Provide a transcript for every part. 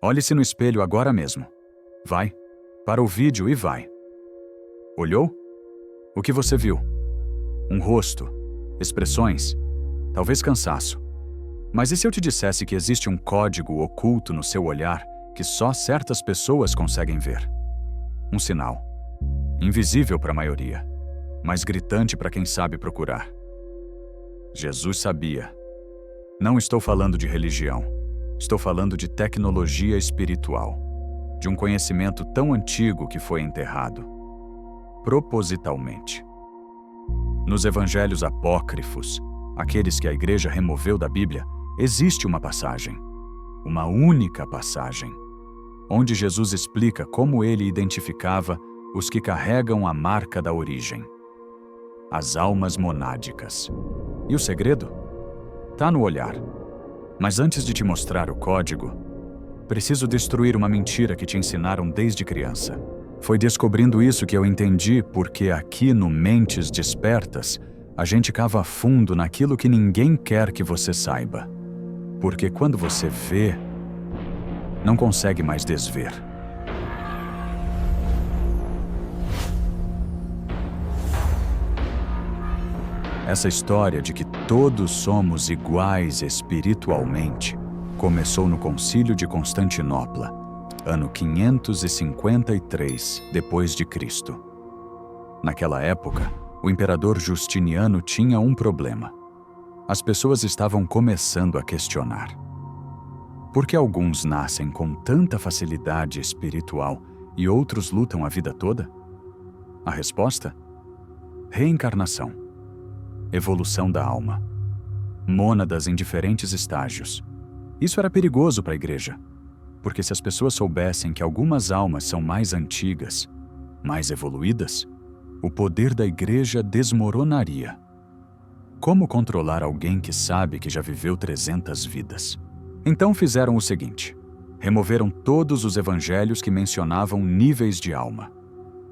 Olhe-se no espelho agora mesmo. Vai. Para o vídeo e vai. Olhou? O que você viu? Um rosto, expressões, talvez cansaço. Mas e se eu te dissesse que existe um código oculto no seu olhar que só certas pessoas conseguem ver? Um sinal. Invisível para a maioria, mas gritante para quem sabe procurar. Jesus sabia. Não estou falando de religião. Estou falando de tecnologia espiritual. De um conhecimento tão antigo que foi enterrado. Propositalmente. Nos evangelhos apócrifos, aqueles que a igreja removeu da Bíblia, existe uma passagem. Uma única passagem. Onde Jesus explica como ele identificava os que carregam a marca da origem. As almas monádicas. E o segredo? Tá no olhar. Mas antes de te mostrar o código, preciso destruir uma mentira que te ensinaram desde criança. Foi descobrindo isso que eu entendi porque aqui no Mentes Despertas, a gente cava fundo naquilo que ninguém quer que você saiba. Porque quando você vê, não consegue mais desver. Essa história de que todos somos iguais espiritualmente começou no Concílio de Constantinopla, ano 553 depois de Cristo. Naquela época, o imperador Justiniano tinha um problema. As pessoas estavam começando a questionar. Por que alguns nascem com tanta facilidade espiritual e outros lutam a vida toda? A resposta? Reencarnação. Evolução da alma. Mônadas em diferentes estágios. Isso era perigoso para a igreja, porque se as pessoas soubessem que algumas almas são mais antigas, mais evoluídas, o poder da igreja desmoronaria. Como controlar alguém que sabe que já viveu 300 vidas? Então fizeram o seguinte: removeram todos os evangelhos que mencionavam níveis de alma.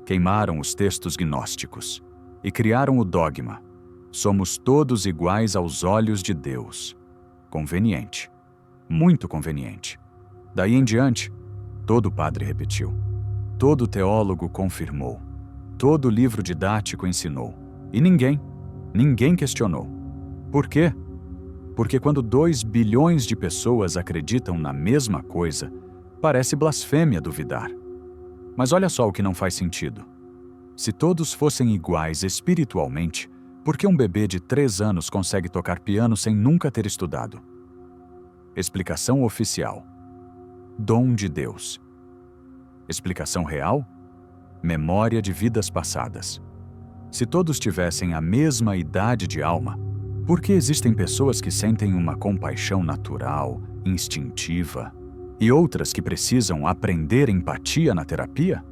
Queimaram os textos gnósticos e criaram o dogma: somos todos iguais aos olhos de Deus. Conveniente. Muito conveniente. Daí em diante, todo padre repetiu. Todo teólogo confirmou. Todo livro didático ensinou. E ninguém questionou. Por quê? Porque quando 2 bilhões de pessoas acreditam na mesma coisa, parece blasfêmia duvidar. Mas olha só o que não faz sentido. Se todos fossem iguais espiritualmente, por que um bebê de 3 anos consegue tocar piano sem nunca ter estudado? Explicação oficial. Dom de Deus. Explicação real? Memória de vidas passadas. Se todos tivessem a mesma idade de alma, por que existem pessoas que sentem uma compaixão natural, instintiva, e outras que precisam aprender empatia na terapia?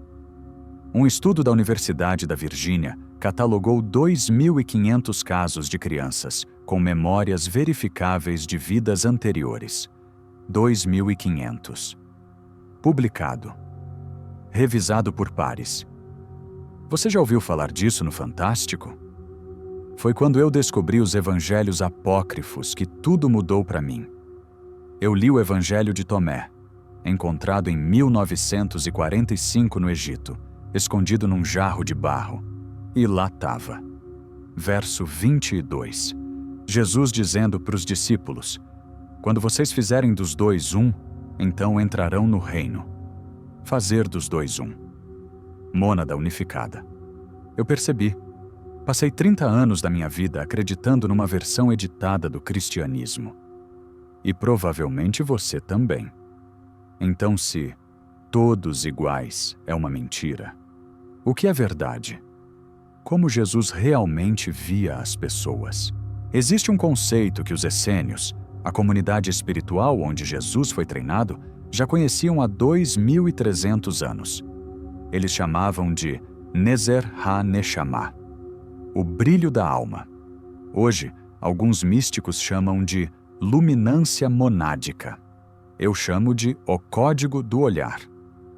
Um estudo da Universidade da Virgínia catalogou 2.500 casos de crianças com memórias verificáveis de vidas anteriores. 2.500. Publicado. Revisado por pares. Você já ouviu falar disso no Fantástico? Foi quando eu descobri os evangelhos apócrifos que tudo mudou para mim. Eu li o Evangelho de Tomé, encontrado em 1945 no Egito, escondido num jarro de barro. E lá estava. Verso 22. Jesus dizendo para os discípulos: quando vocês fizerem dos dois um, então entrarão no reino. Fazer dos dois um. Mônada unificada. Eu percebi. Passei 30 anos da minha vida acreditando numa versão editada do cristianismo. E provavelmente você também. Então, se todos iguais é uma mentira, o que é verdade? Como Jesus realmente via as pessoas? Existe um conceito que os essênios, a comunidade espiritual onde Jesus foi treinado, já conheciam há 2.300 anos. Eles chamavam de Nezer ha-Neshama, o brilho da alma. Hoje, alguns místicos chamam de luminância monádica. Eu chamo de o código do olhar.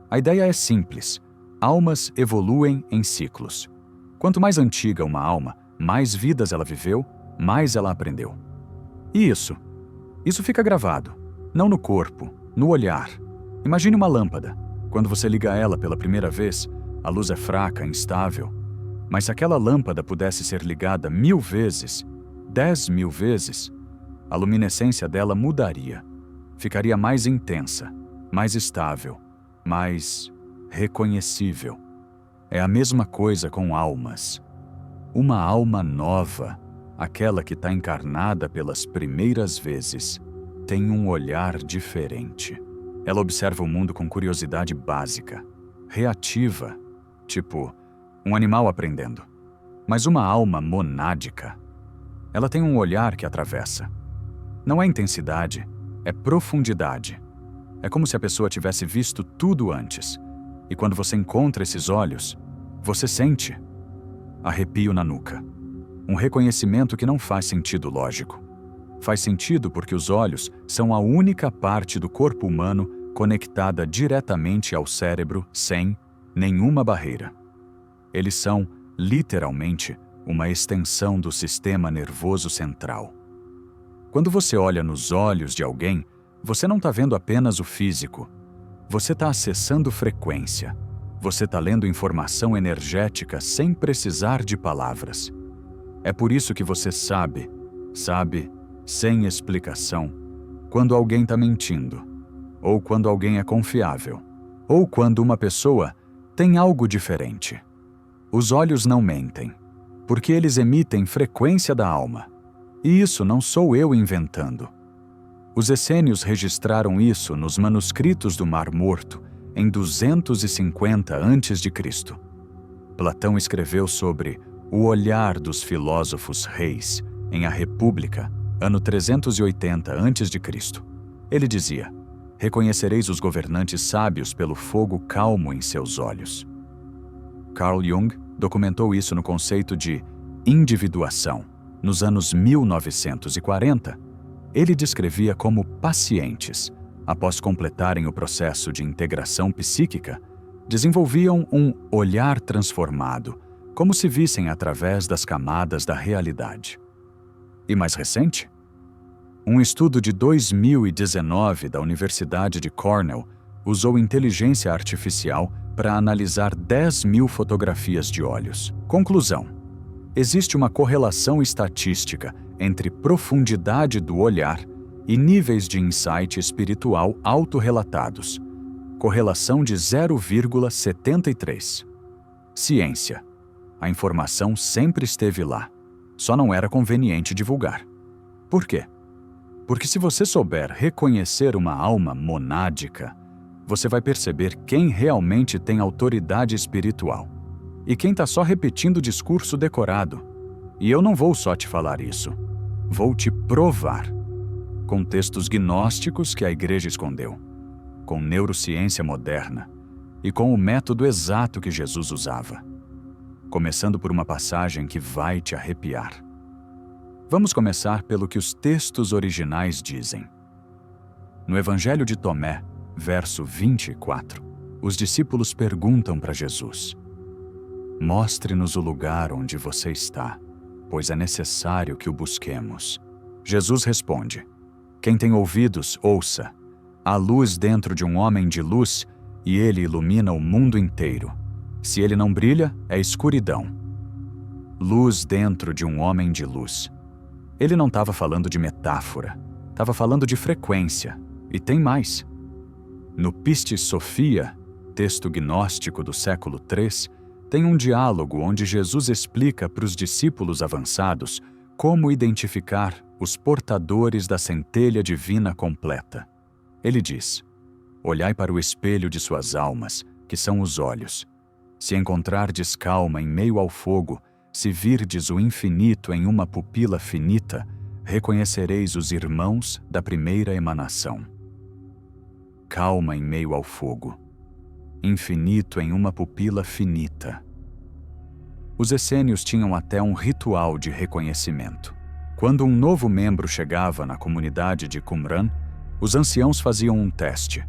A ideia é simples. Almas evoluem em ciclos. Quanto mais antiga uma alma, mais vidas ela viveu, mais ela aprendeu. E isso fica gravado, não no corpo, no olhar. Imagine uma lâmpada. Quando você liga ela pela primeira vez, a luz é fraca, instável. Mas se aquela lâmpada pudesse ser ligada 1000 vezes, 10.000 vezes, a luminescência dela mudaria. Ficaria mais intensa, mais estável, mais reconhecível. É a mesma coisa com almas. Uma alma nova, aquela que está encarnada pelas primeiras vezes, tem um olhar diferente. Ela observa o mundo com curiosidade básica, reativa, tipo um animal aprendendo. Mas uma alma monádica, ela tem um olhar que atravessa. Não é intensidade, é profundidade. É como se a pessoa tivesse visto tudo antes. E quando você encontra esses olhos, você sente arrepio na nuca. Um reconhecimento que não faz sentido lógico. Faz sentido porque os olhos são a única parte do corpo humano conectada diretamente ao cérebro sem nenhuma barreira. Eles são, literalmente, uma extensão do sistema nervoso central. Quando você olha nos olhos de alguém, você não está vendo apenas o físico. Você está acessando frequência. Você está lendo informação energética sem precisar de palavras. É por isso que você sabe, sem explicação, quando alguém está mentindo, ou quando alguém é confiável, ou quando uma pessoa tem algo diferente. Os olhos não mentem, porque eles emitem frequência da alma. E isso não sou eu inventando. Os essênios registraram isso nos manuscritos do Mar Morto em 250 a.C. Platão escreveu sobre o olhar dos filósofos reis em A República, ano 380 a.C. Ele dizia: reconhecereis os governantes sábios pelo fogo calmo em seus olhos. Carl Jung documentou isso no conceito de individuação. Nos anos 1940, ele descrevia como pacientes, após completarem o processo de integração psíquica, desenvolviam um olhar transformado, como se vissem através das camadas da realidade. E mais recente? Um estudo de 2019 da Universidade de Cornell usou inteligência artificial para analisar 10.000 fotografias de olhos. Conclusão: existe uma correlação estatística entre profundidade do olhar e níveis de insight espiritual autorrelatados. Correlação de 0,73. Ciência. A informação sempre esteve lá. Só não era conveniente divulgar. Por quê? Porque se você souber reconhecer uma alma monádica, você vai perceber quem realmente tem autoridade espiritual e quem está só repetindo o discurso decorado. E eu não vou só te falar isso. Vou te provar. Com textos gnósticos que a Igreja escondeu, com neurociência moderna e com o método exato que Jesus usava. Começando por uma passagem que vai te arrepiar. Vamos começar pelo que os textos originais dizem. No Evangelho de Tomé, verso 24, os discípulos perguntam para Jesus: mostre-nos o lugar onde você está, pois é necessário que o busquemos. Jesus responde: quem tem ouvidos, ouça. Há luz dentro de um homem de luz e ele ilumina o mundo inteiro. Se ele não brilha, é escuridão. Luz dentro de um homem de luz. Ele não estava falando de metáfora, estava falando de frequência. E tem mais. No Pistis Sophia, texto gnóstico do século III, tem um diálogo onde Jesus explica para os discípulos avançados como identificar os portadores da centelha divina completa. Ele diz: olhai para o espelho de suas almas, que são os olhos. Se encontrardes calma em meio ao fogo, se virdes o infinito em uma pupila finita, reconhecereis os irmãos da primeira emanação. Calma em meio ao fogo. Infinito em uma pupila finita. Os essênios tinham até um ritual de reconhecimento. Quando um novo membro chegava na comunidade de Qumran, os anciãos faziam um teste.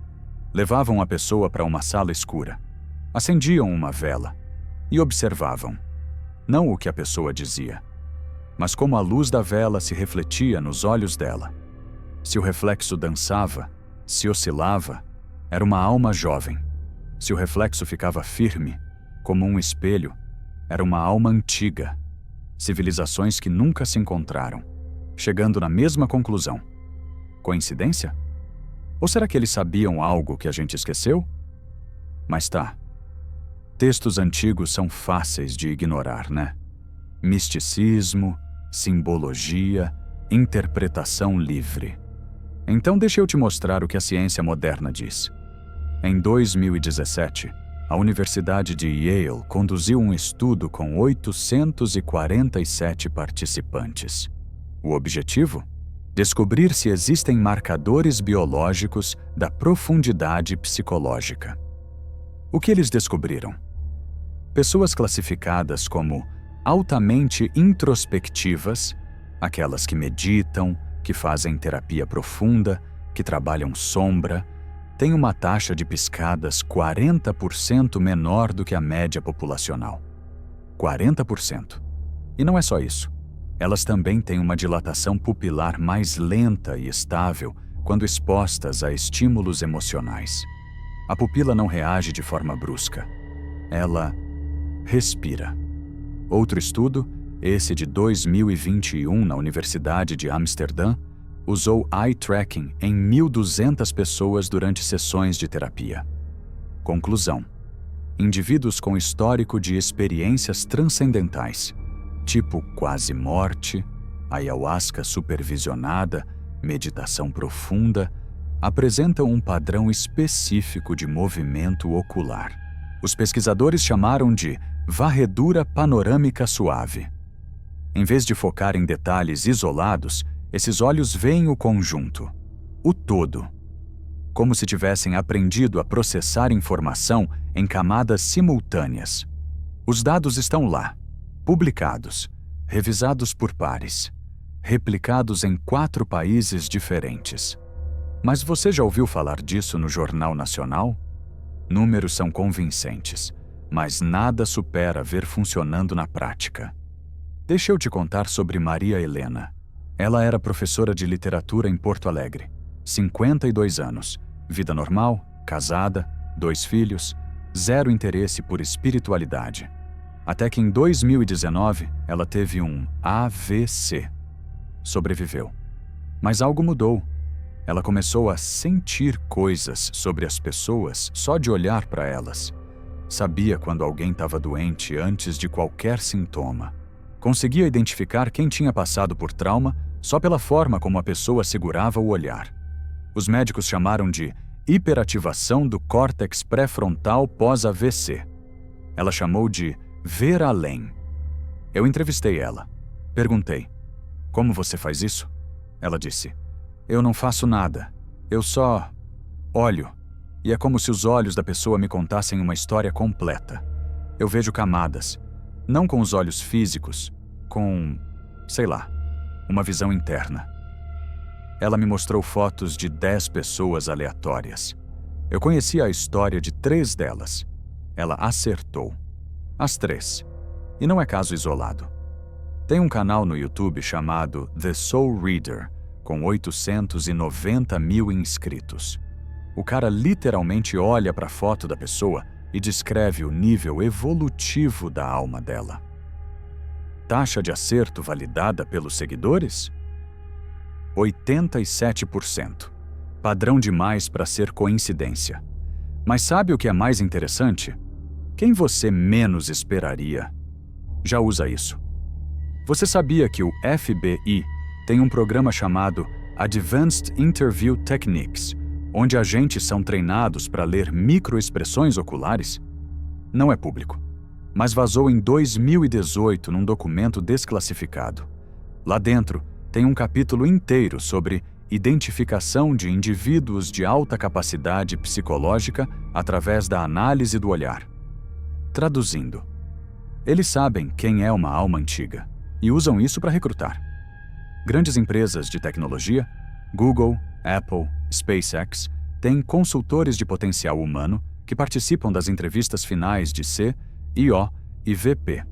Levavam a pessoa para uma sala escura, acendiam uma vela e observavam, não o que a pessoa dizia, mas como a luz da vela se refletia nos olhos dela. Se o reflexo dançava, se oscilava, Era uma alma jovem. Se o reflexo ficava firme, como um espelho, era uma alma antiga. Civilizações que nunca se encontraram, chegando na mesma conclusão. Coincidência? Ou será que eles sabiam algo que a gente esqueceu? Mas tá. Textos antigos são fáceis de ignorar, né? Misticismo, simbologia, interpretação livre. Então deixa eu te mostrar o que a ciência moderna diz. Em 2017, a Universidade de Yale conduziu um estudo com 847 participantes. O objetivo? Descobrir se existem marcadores biológicos da profundidade psicológica. O que eles descobriram? Pessoas classificadas como altamente introspectivas, aquelas que meditam, que fazem terapia profunda, que trabalham sombra, têm uma taxa de piscadas 40% menor do que a média populacional. 40%. E não é só isso. Elas também têm uma dilatação pupilar mais lenta e estável quando expostas a estímulos emocionais. A pupila não reage de forma brusca. Ela respira. Outro estudo, esse de 2021 na Universidade de Amsterdã, usou eye tracking em 1.200 pessoas durante sessões de terapia. Conclusão: indivíduos com histórico de experiências transcendentais, tipo quase morte, ayahuasca supervisionada, meditação profunda, apresentam um padrão específico de movimento ocular. Os pesquisadores chamaram de varredura panorâmica suave. Em vez de focar em detalhes isolados, esses olhos veem o conjunto, o todo, como se tivessem aprendido a processar informação em camadas simultâneas. Os dados estão lá, publicados, revisados por pares, replicados em 4 países diferentes. Mas você já ouviu falar disso no Jornal Nacional? Números são convincentes, mas nada supera ver funcionando na prática. Deixa eu te contar sobre Maria Helena. Ela era professora de literatura em Porto Alegre, 52 anos, vida normal, casada, 2 filhos, zero interesse por espiritualidade. Até que em 2019, ela teve um AVC. Sobreviveu. Mas algo mudou. Ela começou a sentir coisas sobre as pessoas só de olhar para elas. Sabia quando alguém estava doente antes de qualquer sintoma. Conseguia identificar quem tinha passado por trauma só pela forma como a pessoa segurava o olhar. Os médicos chamaram de hiperativação do córtex pré-frontal pós-AVC. Ela chamou de ver além. Eu entrevistei ela. Perguntei: como você faz isso? Ela disse: eu não faço nada. Eu só olho. E é como se os olhos da pessoa me contassem uma história completa. Eu vejo camadas. Não com os olhos físicos, com, sei lá, uma visão interna. Ela me mostrou fotos de 10 pessoas aleatórias. Eu conhecia a história de 3 delas. Ela acertou. As 3. E não é caso isolado. Tem um canal no YouTube chamado The Soul Reader, com 890 mil inscritos. O cara literalmente olha para a foto da pessoa e descreve o nível evolutivo da alma dela. Taxa de acerto validada pelos seguidores? 87%. Padrão demais para ser coincidência. Mas sabe o que é mais interessante? Quem você menos esperaria já usa isso. Você sabia que o FBI tem um programa chamado Advanced Interview Techniques, onde agentes são treinados para ler microexpressões oculares? Não é público, mas vazou em 2018 num documento desclassificado. Lá dentro tem um capítulo inteiro sobre identificação de indivíduos de alta capacidade psicológica através da análise do olhar. Traduzindo, eles sabem quem é uma alma antiga e usam isso para recrutar. Grandes empresas de tecnologia, Google, Apple, SpaceX, têm consultores de potencial humano que participam das entrevistas finais de C, IO e VP.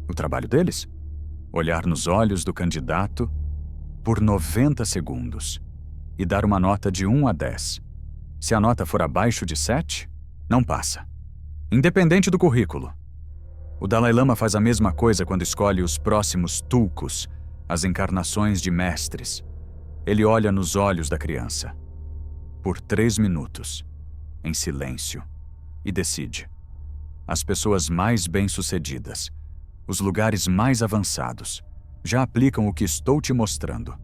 O trabalho deles? Olhar nos olhos do candidato por 90 segundos e dar uma nota de 1 a 10. Se a nota for abaixo de 7, não passa. Independente do currículo. O Dalai Lama faz a mesma coisa quando escolhe os próximos tulkus, as encarnações de mestres. Ele olha nos olhos da criança, por 3 minutos, em silêncio, e decide. As pessoas mais bem-sucedidas, os lugares mais avançados, já aplicam o que estou te mostrando.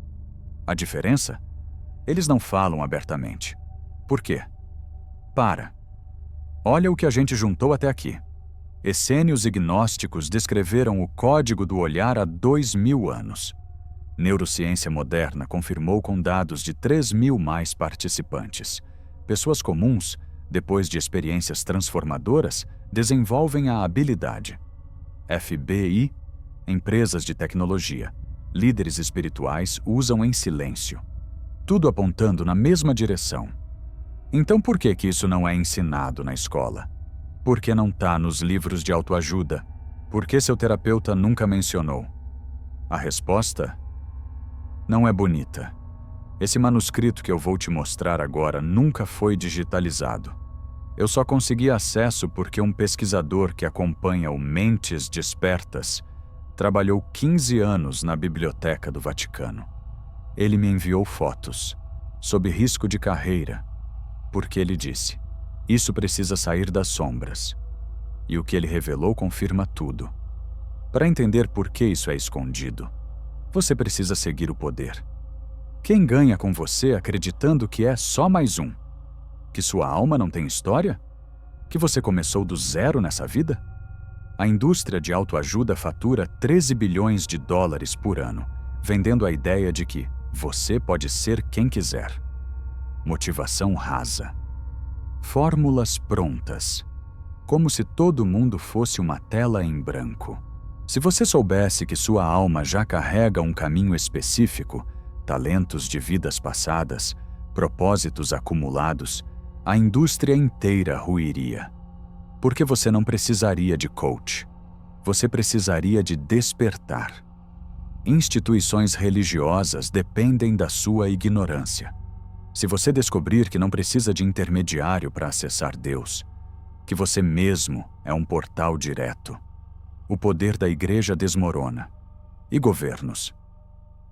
A diferença? Eles não falam abertamente. Por quê? Olha o que a gente juntou até aqui. Essênios e gnósticos descreveram o código do olhar há 2000 anos. Neurociência moderna confirmou com dados de 3.000 mais participantes. Pessoas comuns, depois de experiências transformadoras, desenvolvem a habilidade. FBI, empresas de tecnologia, líderes espirituais usam em silêncio. Tudo apontando na mesma direção. Então por que isso não é ensinado na escola? Por que não está nos livros de autoajuda? Por que seu terapeuta nunca mencionou? A resposta? Não é bonita. Esse manuscrito que eu vou te mostrar agora nunca foi digitalizado. Eu só consegui acesso porque um pesquisador que acompanha o Mentes Despertas trabalhou 15 anos na Biblioteca do Vaticano. Ele me enviou fotos, sob risco de carreira, porque ele disse: isso precisa sair das sombras. E o que ele revelou confirma tudo. Para entender por que isso é escondido, você precisa seguir o poder. Quem ganha com você acreditando que é só mais um? Que sua alma não tem história? Que você começou do zero nessa vida? A indústria de autoajuda fatura 13 bilhões de dólares por ano, vendendo a ideia de que você pode ser quem quiser. Motivação rasa. Fórmulas prontas. Como se todo mundo fosse uma tela em branco. Se você soubesse que sua alma já carrega um caminho específico, talentos de vidas passadas, propósitos acumulados, a indústria inteira ruiria. Porque você não precisaria de coach. Você precisaria de despertar. Instituições religiosas dependem da sua ignorância. Se você descobrir que não precisa de intermediário para acessar Deus, que você mesmo é um portal direto, o poder da igreja desmorona. E governos?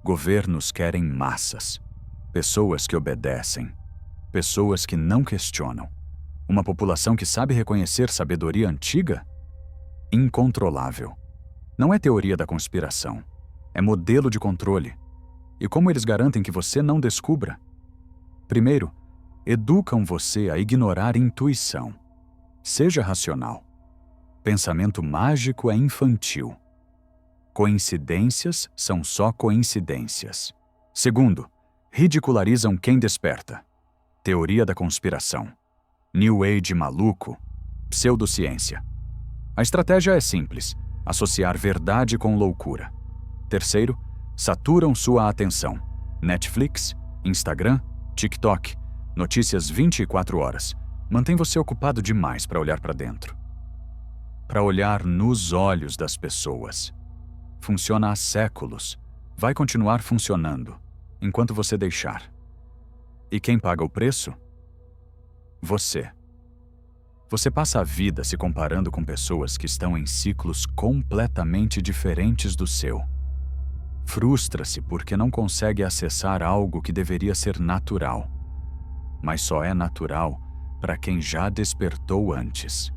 Governos querem massas, pessoas que obedecem, pessoas que não questionam. Uma população que sabe reconhecer sabedoria antiga? Incontrolável. Não é teoria da conspiração, é modelo de controle. E como eles garantem que você não descubra? Primeiro, educam você a ignorar intuição. Seja racional. Pensamento mágico é infantil. Coincidências são só coincidências. Segundo, ridicularizam quem desperta. Teoria da conspiração. New Age maluco. Pseudociência. A estratégia é simples: associar verdade com loucura. Terceiro, saturam sua atenção. Netflix, Instagram, TikTok, notícias 24 horas. Mantém você ocupado demais para olhar para dentro. Para olhar nos olhos das pessoas. Funciona há séculos. Vai continuar funcionando, enquanto você deixar. E quem paga o preço? Você. Você passa a vida se comparando com pessoas que estão em ciclos completamente diferentes do seu. Frustra-se porque não consegue acessar algo que deveria ser natural. Mas só é natural para quem já despertou antes.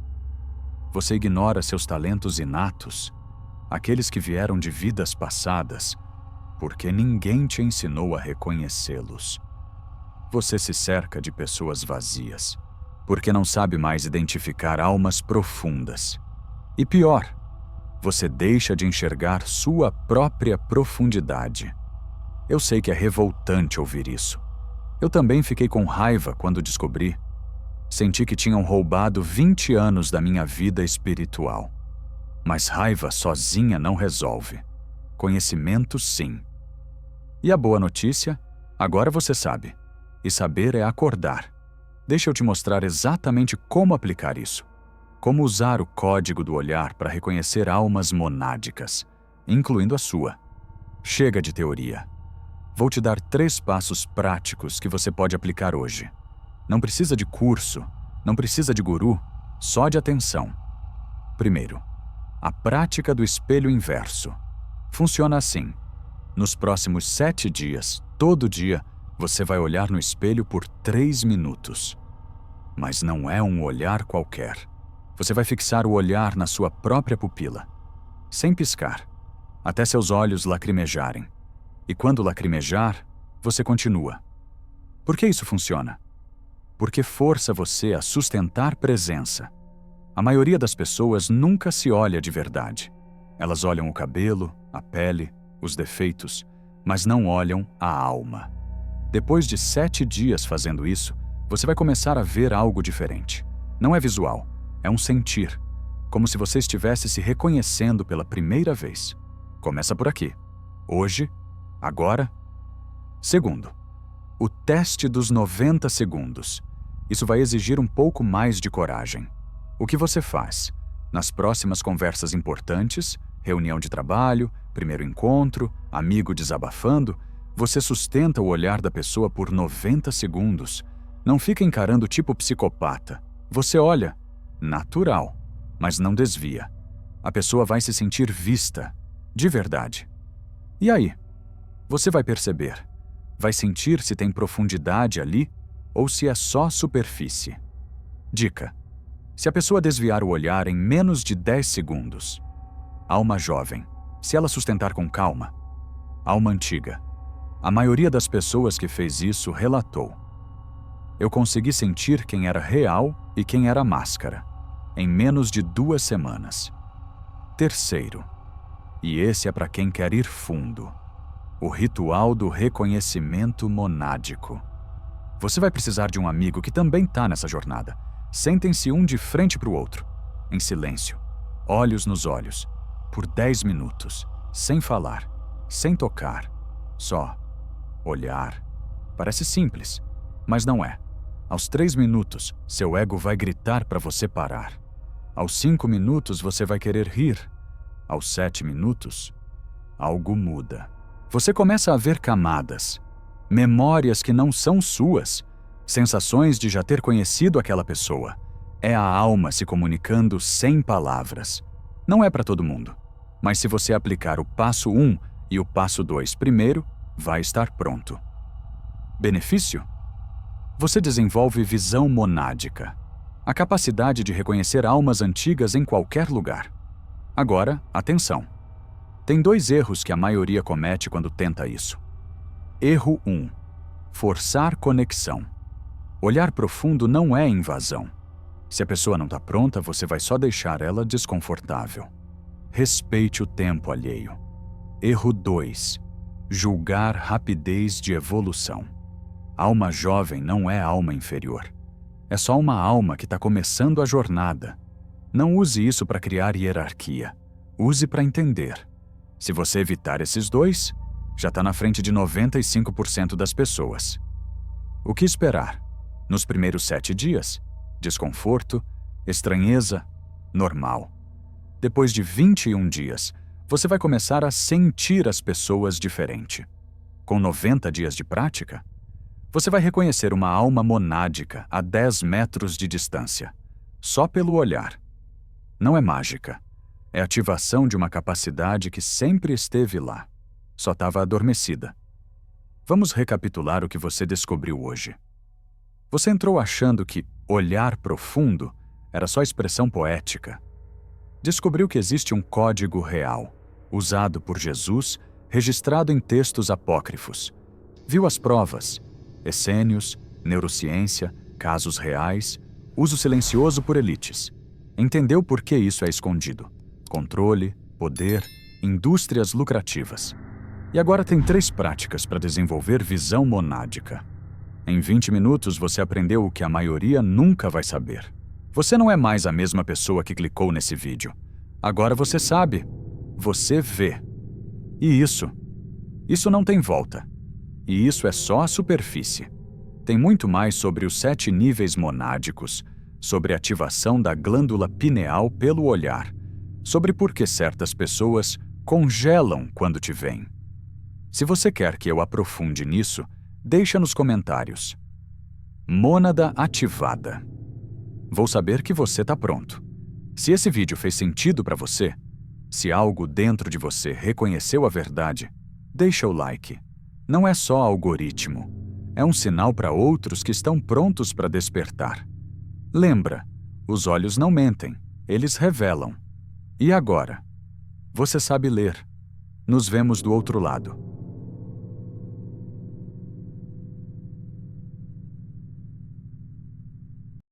Você ignora seus talentos inatos, aqueles que vieram de vidas passadas, porque ninguém te ensinou a reconhecê-los. Você se cerca de pessoas vazias, porque não sabe mais identificar almas profundas. E pior, você deixa de enxergar sua própria profundidade. Eu sei que é revoltante ouvir isso. Eu também fiquei com raiva quando descobri. Senti que tinham roubado 20 anos da minha vida espiritual. Mas raiva sozinha não resolve. Conhecimento, sim. E a boa notícia? Agora você sabe. E saber é acordar. Deixa eu te mostrar exatamente como aplicar isso. Como usar o código do olhar para reconhecer almas monádicas, incluindo a sua. Chega de teoria. Vou te dar 3 passos práticos que você pode aplicar hoje. Não precisa de curso, não precisa de guru, só de atenção. Primeiro, a prática do espelho inverso. Funciona assim. Nos próximos 7 dias, todo dia, você vai olhar no espelho por 3 minutos. Mas não é um olhar qualquer. Você vai fixar o olhar na sua própria pupila, sem piscar, até seus olhos lacrimejarem. E quando lacrimejar, você continua. Por que isso funciona? Porque força você a sustentar presença. A maioria das pessoas nunca se olha de verdade. Elas olham o cabelo, a pele, os defeitos, mas não olham a alma. Depois de 7 dias fazendo isso, você vai começar a ver algo diferente. Não é visual, é um sentir, como se você estivesse se reconhecendo pela primeira vez. Começa por aqui. Hoje, agora. Segundo, o teste dos 90 segundos. Isso vai exigir um pouco mais de coragem. O que você faz? Nas próximas conversas importantes, reunião de trabalho, primeiro encontro, amigo desabafando, você sustenta o olhar da pessoa por 90 segundos. Não fica encarando tipo psicopata. Você olha, natural, mas não desvia. A pessoa vai se sentir vista, de verdade. E aí? Você vai perceber. Vai sentir se tem profundidade ali ou se é só superfície. Dica: se a pessoa desviar o olhar em menos de 10 segundos. Alma jovem, se ela sustentar com calma. Alma antiga. A maioria das pessoas que fez isso relatou. Eu consegui sentir quem era real e quem era máscara, em menos de 2 semanas. Terceiro, e esse é para quem quer ir fundo, o ritual do reconhecimento monádico. Você vai precisar de um amigo que também está nessa jornada. Sentem-se um de frente para o outro, em silêncio, olhos nos olhos, por 10 minutos, sem falar, sem tocar, só olhar. Parece simples, mas não é. Aos 3 minutos, seu ego vai gritar para você parar. Aos 5 minutos, você vai querer rir. Aos 7 minutos, algo muda. Você começa a ver camadas, memórias que não são suas, sensações de já ter conhecido aquela pessoa. É a alma se comunicando sem palavras. Não é para todo mundo, mas se você aplicar o passo 1 e o passo 2 primeiro, vai estar pronto. Benefício? Você desenvolve visão monádica, a capacidade de reconhecer almas antigas em qualquer lugar. Agora, atenção. Tem 2 erros que a maioria comete quando tenta isso. Erro 1. Forçar conexão. Olhar profundo não é invasão. Se a pessoa não está pronta, você vai só deixar ela desconfortável. Respeite o tempo alheio. Erro 2. Julgar rapidez de evolução. Alma jovem não é alma inferior. É só uma alma que está começando a jornada. Não use isso para criar hierarquia. Use para entender. Se você evitar esses 2, já está na frente de 95% das pessoas. O que esperar? Nos primeiros 7 dias, desconforto, estranheza, normal. Depois de 21 dias, você vai começar a sentir as pessoas diferente. Com 90 dias de prática, você vai reconhecer uma alma monádica a 10 metros de distância, só pelo olhar. Não é mágica, é ativação de uma capacidade que sempre esteve lá, só estava adormecida. Vamos recapitular o que você descobriu hoje. Você entrou achando que olhar profundo era só expressão poética. Descobriu que existe um código real, usado por Jesus, registrado em textos apócrifos. Viu as provas, essênios, neurociência, casos reais, uso silencioso por elites. Entendeu por que isso é escondido. Controle, poder, indústrias lucrativas. E agora tem 3 práticas para desenvolver visão monádica. Em 20 minutos você aprendeu o que a maioria nunca vai saber. Você não é mais a mesma pessoa que clicou nesse vídeo. Agora você sabe. Você vê. E isso não tem volta. E isso é só a superfície. Tem muito mais sobre os 7 níveis monádicos, sobre a ativação da glândula pineal pelo olhar, sobre por que certas pessoas congelam quando te veem. Se você quer que eu aprofunde nisso, deixa nos comentários. Mônada ativada. Vou saber que você está pronto. Se esse vídeo fez sentido para você, se algo dentro de você reconheceu a verdade, deixa o like. Não é só algoritmo. É um sinal para outros que estão prontos para despertar. Lembra, os olhos não mentem, eles revelam. E agora? Você sabe ler. Nos vemos do outro lado.